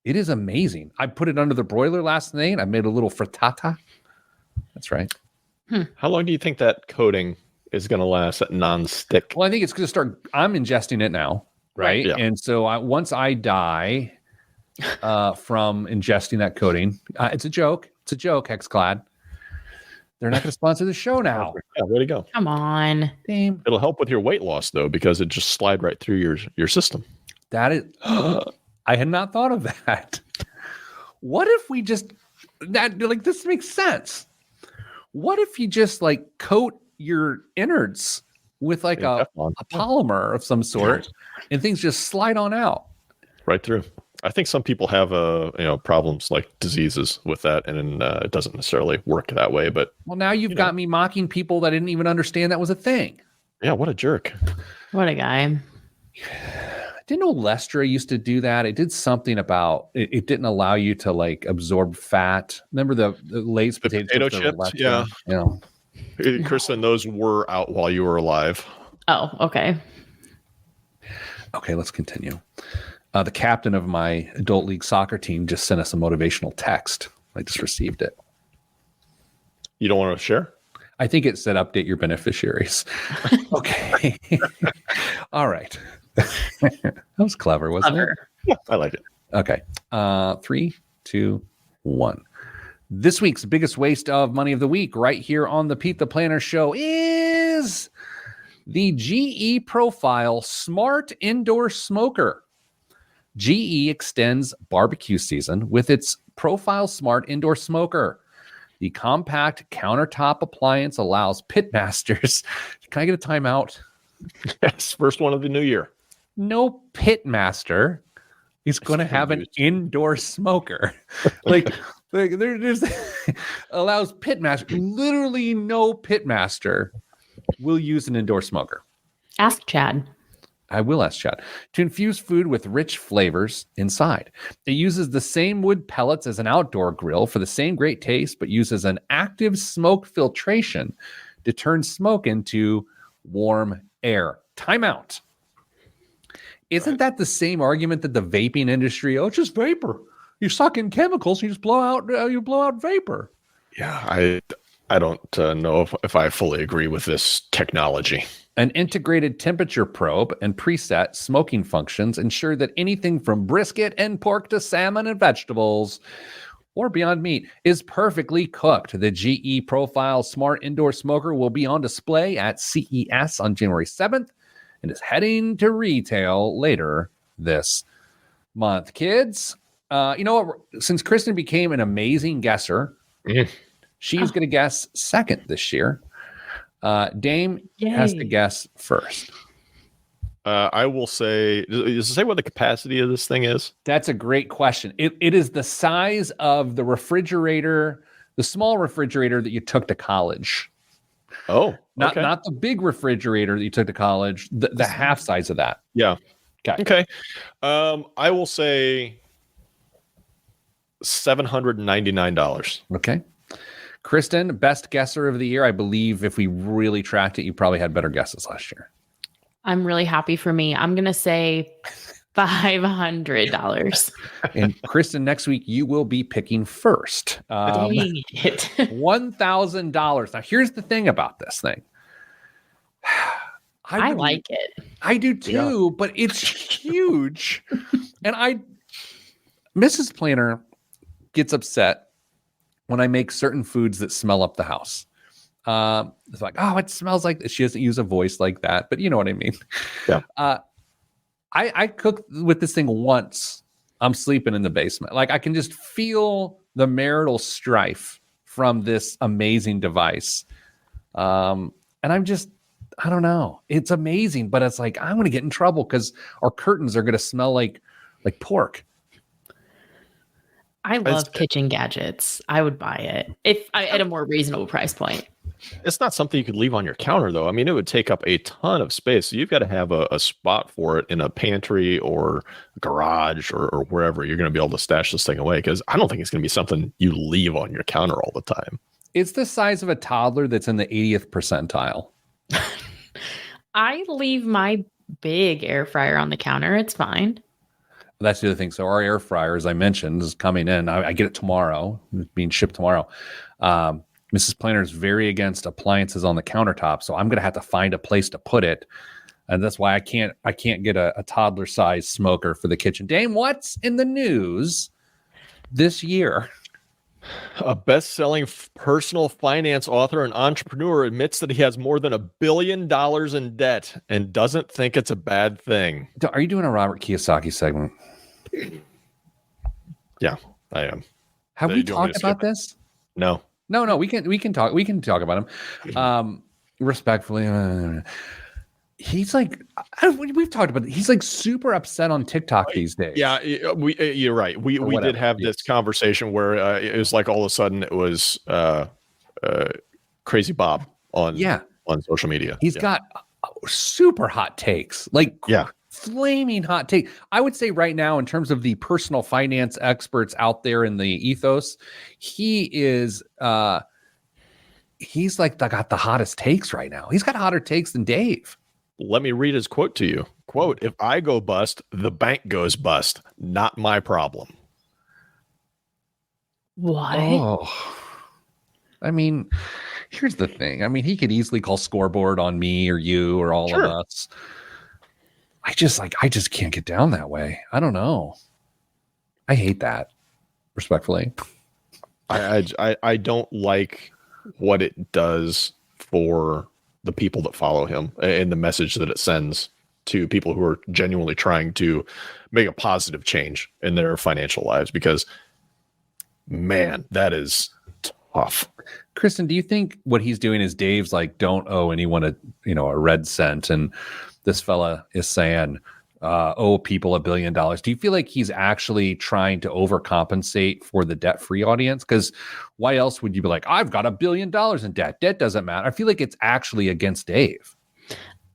It is amazing. I put it under the broiler last night. I made a little frittata. That's right. How long do you think that coating is going to last at non-stick? Well, I think it's going to start. I'm ingesting it now, right? Yeah. And so once I die from ingesting that coating, it's a joke. It's a joke, Hexclad. They're not going to sponsor the show now. Yeah, way to go. Come on. Damn. It'll help with your weight loss, though, because it just slide right through your system. That is... I had not thought of that. What if we just... this makes sense. What if you just coat your innards with a polymer of some sort and things just slide on out? Right through. I think some people have problems like diseases with that, and it doesn't necessarily work that way. But Well, now you've got me mocking people that didn't even understand that was a thing. yeah, what a jerk! What a guy. I didn't know Lestra used to do that. It did something about it didn't allow you to like absorb fat. Remember the Lay's potato chips? Yeah. Kristen, those were out while you were alive. Oh, okay. Okay, let's continue. The captain of my adult league soccer team just sent us a motivational text. I just received it. You don't want to share? I think it said update your beneficiaries. Okay. All right. That was clever, wasn't it? Yeah, I like it. Okay. 3, 2, 1. This week's biggest waste of money of the week right here on the Pete the Planner Show is the GE Profile Smart Indoor Smoker. GE extends barbecue season with its Profile Smart Indoor Smoker. The compact countertop appliance allows pitmasters. Can I get a timeout? Yes, first one of the new year. No pitmaster is going to have an indoor smoker. like there's allows pitmaster. Literally no pitmaster will use an indoor smoker. Ask Chad. I will ask Chad. To infuse food with rich flavors inside. It uses the same wood pellets as an outdoor grill for the same great taste, but uses an active smoke filtration to turn smoke into warm air. Timeout. Isn't that the same argument that the vaping industry? Oh, it's just vapor. You suck in chemicals, you just blow out vapor. Yeah, I don't know if I fully agree with this technology. An integrated temperature probe and preset smoking functions ensure that anything from brisket and pork to salmon and vegetables or Beyond Meat is perfectly cooked. The GE Profile Smart Indoor Smoker will be on display at CES on January 7th and is heading to retail later this month. Kids, you know what? Since Kristen became an amazing guesser, she's going to guess second this year. Dame has to guess first. I will say, does it say what the capacity of this thing is? That's a great question. It is the size of the refrigerator, the small refrigerator that you took to college. Oh, not the big refrigerator that you took to college, the half size of that. Yeah. Okay. I will say $799. Okay. Kristen, best guesser of the year. I believe if we really tracked it, you probably had better guesses last year. I'm really happy for me. I'm going to say $500. And Kristen, next week, you will be picking first. Dang it. $1,000. Now, here's the thing about this thing. I like it. I do too, but it's huge. And Mrs. Planner gets upset when I make certain foods that smell up the house. It's like, oh, it smells like this. She doesn't use a voice like that, but you know what I mean? Yeah. I cooked with this thing once. I'm sleeping in the basement. Like I can just feel the marital strife from this amazing device. And I don't know. It's amazing, but it's like, I'm going to get in trouble because our curtains are going to smell like pork. I love kitchen gadgets. I would buy it at a more reasonable price point. It's not something you could leave on your counter, though. I mean, it would take up a ton of space. So you've got to have a spot for it in a pantry or garage or wherever you're going to be able to stash this thing away. Because I don't think it's going to be something you leave on your counter all the time. It's the size of a toddler that's in the 80th percentile. I leave my big air fryer on the counter. It's fine. That's the other thing. So our air fryer, as I mentioned, is coming in. I get it tomorrow. It's being shipped tomorrow. Mrs. Planner is very against appliances on the countertop, so I'm going to have to find a place to put it, and that's why I can't get a toddler-sized smoker for the kitchen. Dame, what's in the news this year? A best-selling personal finance author and entrepreneur admits that he has more than $1 billion in debt and doesn't think it's a bad thing. Are you doing a Robert Kiyosaki segment? Yeah, I am. Have we talked about this? No. No. We can talk. We can talk about him respectfully. he's like, we've talked about it. He's like super upset on TikTok these days. Yeah, you're right. We did have this conversation where it was like all of a sudden it was Crazy Bob on social media. He's got super hot takes, like flaming hot take. I would say right now, in terms of the personal finance experts out there in the ethos, he is he's like got the hottest takes right now. He's got hotter takes than Dave. Let me read his quote to you. Quote, "If I go bust, the bank goes bust. Not my problem." What? Oh, I mean, here's the thing. I mean, he could easily call scoreboard on me or you or all of us. I just can't get down that way. I don't know. I hate that, respectfully. I don't like what it does for the people that follow him and the message that it sends to people who are genuinely trying to make a positive change in their financial lives, because man, that is tough. Kristen, do you think what he's doing is Dave's like, don't owe anyone a red cent, and this fella is saying owe people $1 billion? Do you feel like he's actually trying to overcompensate for the debt-free audience? Because why else would you be like, I've got $1 billion in debt? Debt doesn't matter. I feel like it's actually against Dave.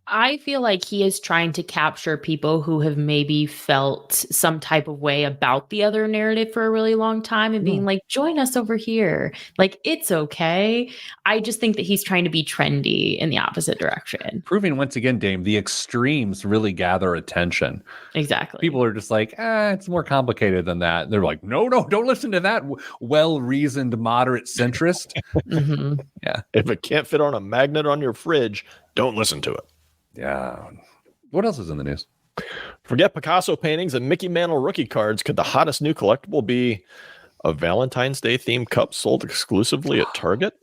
I feel like he is trying to capture people who have maybe felt some type of way about the other narrative for a really long time and being like, join us over here. Like, it's okay. I just think that he's trying to be trendy in the opposite direction. Proving once again, Dame, the extremes really gather attention. Exactly. People are just like, it's more complicated than that. They're like, no, don't listen to that well-reasoned moderate centrist. Mm-hmm. Yeah. If it can't fit on a magnet on your fridge, don't listen to it. Yeah. What else is in the news? Forget Picasso paintings and Mickey Mantle rookie cards. Could the hottest new collectible be a Valentine's Day themed cup sold exclusively at Target?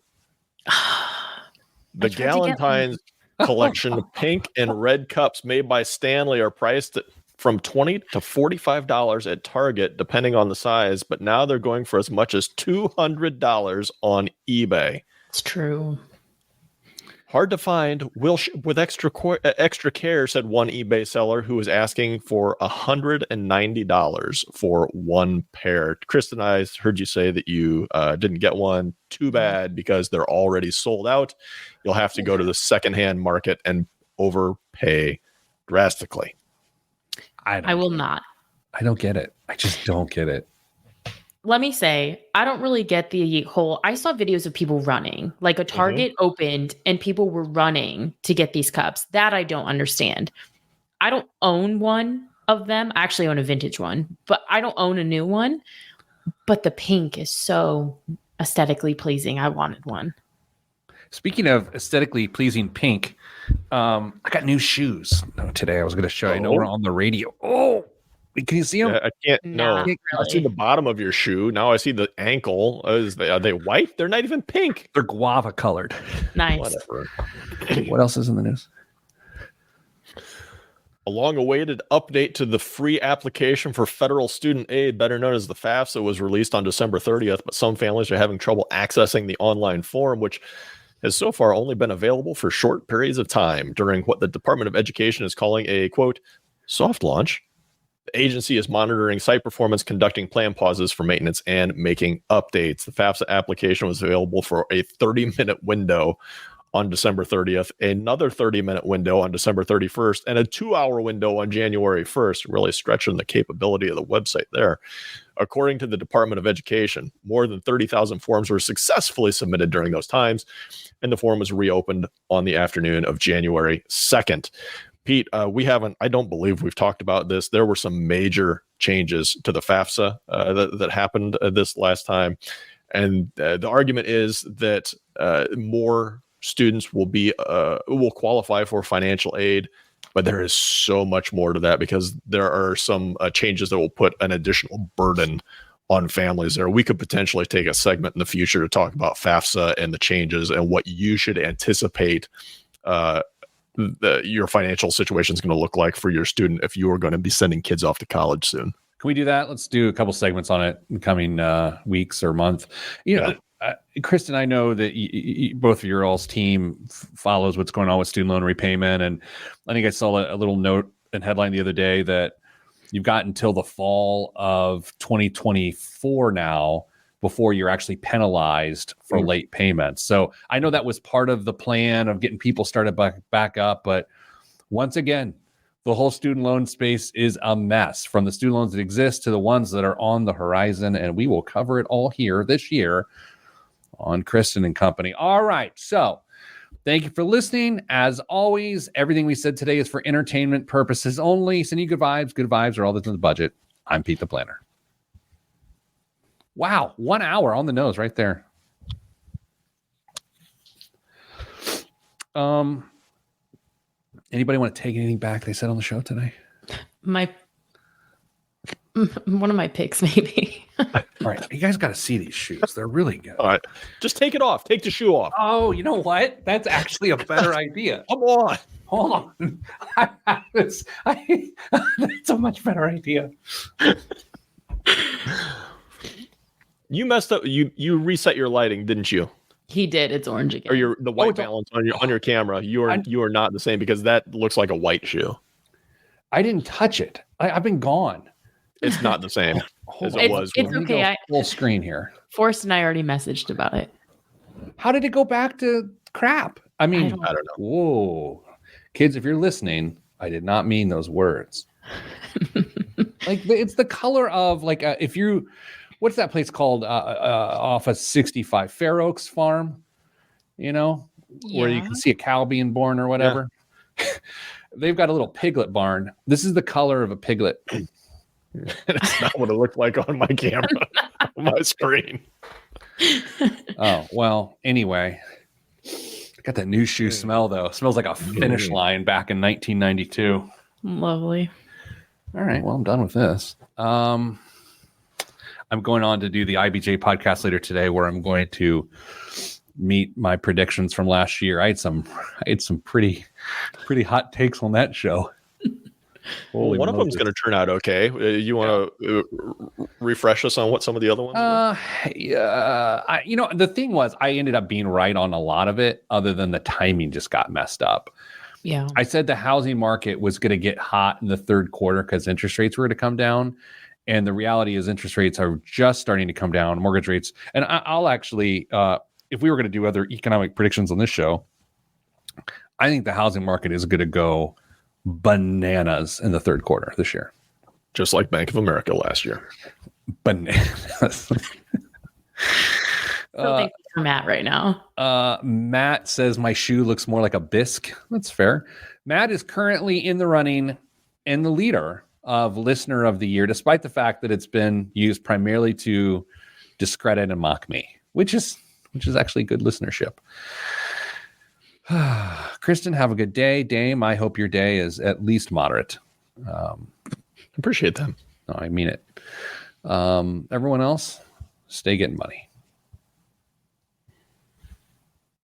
The Galentine's collection pink and red cups made by Stanley are priced at from $20 to $45 at Target, depending on the size. But now they're going for as much as $200 on eBay. It's true. Hard to find. Will with extra care, said one eBay seller who was asking for $190 for one pair. Kristen, I heard you say that you didn't get one. Too bad, because they're already sold out. You'll have to go to the secondhand market and overpay drastically. I will not. I don't get it. I just don't get it. Let me say, I don't really get the whole, I saw videos of people running, like a Target opened and people were running to get these cups. That I don't understand. I don't own one of them. I actually own a vintage one, but I don't own a new one. But the pink is so aesthetically pleasing. I wanted one. Speaking of aesthetically pleasing pink, I got new shoes today. I was going to show you. I know we're on the radio. Oh, can you see them? I can't. No, Not really. I see the bottom of your shoe. Now I see the ankle. Are they white? They're not even pink. They're guava colored. Nice. Whatever. What else is in the news? A long-awaited update to the free application for federal student aid, better known as the FAFSA, was released on December 30th, but some families are having trouble accessing the online form, which has so far only been available for short periods of time during what the Department of Education is calling a, quote, soft launch. The agency is monitoring site performance, conducting plan pauses for maintenance, and making updates. The FAFSA application was available for a 30-minute window on December 30th, another 30-minute window on December 31st, and a 2-hour window on January 1st, really stretching the capability of the website there. According to the Department of Education, more than 30,000 forms were successfully submitted during those times, and the form was reopened on the afternoon of January 2nd. Pete, I don't believe we've talked about this. There were some major changes to the FAFSA that happened this last time. And the argument is that more students will qualify for financial aid, but there is so much more to that, because there are some changes that will put an additional burden on families there. We could potentially take a segment in the future to talk about FAFSA and the changes and what you should anticipate your financial situation is going to look like for your student if you are going to be sending kids off to college soon. Can we do that? Let's do a couple segments on it in coming weeks or month. Kristen, I know that both of your all's team follows what's going on with student loan repayment. And I think I saw a little note and headline the other day that you've got until the fall of 2024 now before you're actually penalized for late payments. So I know that was part of the plan of getting people started back up. But once again, the whole student loan space is a mess, from the student loans that exist to the ones that are on the horizon. And we will cover it all here this year on Kristen and Company. All right. So thank you for listening. As always, everything we said today is for entertainment purposes only. Send you good vibes. Good vibes are all that's in the budget. I'm Pete the Planner. Wow. 1 hour on the nose right there. Anybody want to take anything back they said on the show today? One of my picks, maybe. All right. You guys got to see these shoes. They're really good. All right. Just take it off. Take the shoe off. Oh, you know what? That's actually a better idea. Come on. Hold on. That's a much better idea. You messed up. You reset your lighting, didn't you? He did. It's orange again. Or the white balance on your camera. You are not the same, because that looks like a white shoe. I didn't touch it. I've been gone. It's not the same as it was. It's okay. Full screen here. Forrest and I already messaged about it. How did it go back to crap? I mean, I don't know. Whoa. Kids, if you're listening, I did not mean those words. Like, it's the color of, like, if you, what's that place called off of 65? Fair Oaks Farm, where you can see a cow being born or whatever. Yeah. They've got a little piglet barn. This is the color of a piglet. That's not what it looked like on my camera, on my screen. Oh, well, anyway. Got that new shoe smell, though. It smells like a Finish Line back in 1992. Lovely. All right. Well, I'm done with this. I'm going on to do the IBJ podcast later today, where I'm going to meet my predictions from last year. I had some pretty hot takes on that show. Well, one of them is going to turn out okay. You want to refresh us on what some of the other ones were? Yeah. The thing was, I ended up being right on a lot of it, other than the timing just got messed up. Yeah. I said the housing market was going to get hot in the third quarter because interest rates were going to come down. And the reality is interest rates are just starting to come down, mortgage rates. And I'll actually, if we were going to do other economic predictions on this show, I think the housing market is going to go bananas in the third quarter this year. Just like Bank of America last year. Bananas. So thankful for Matt right now. Matt says my shoe looks more like a bisque. That's fair. Matt is currently in the running and the leader of Listener of the Year, despite the fact that it's been used primarily to discredit and mock me, which is actually good listenership. Kristen, have a good day. Dame, I hope your day is at least moderate. Appreciate that. No, I mean it. Everyone else, stay getting money.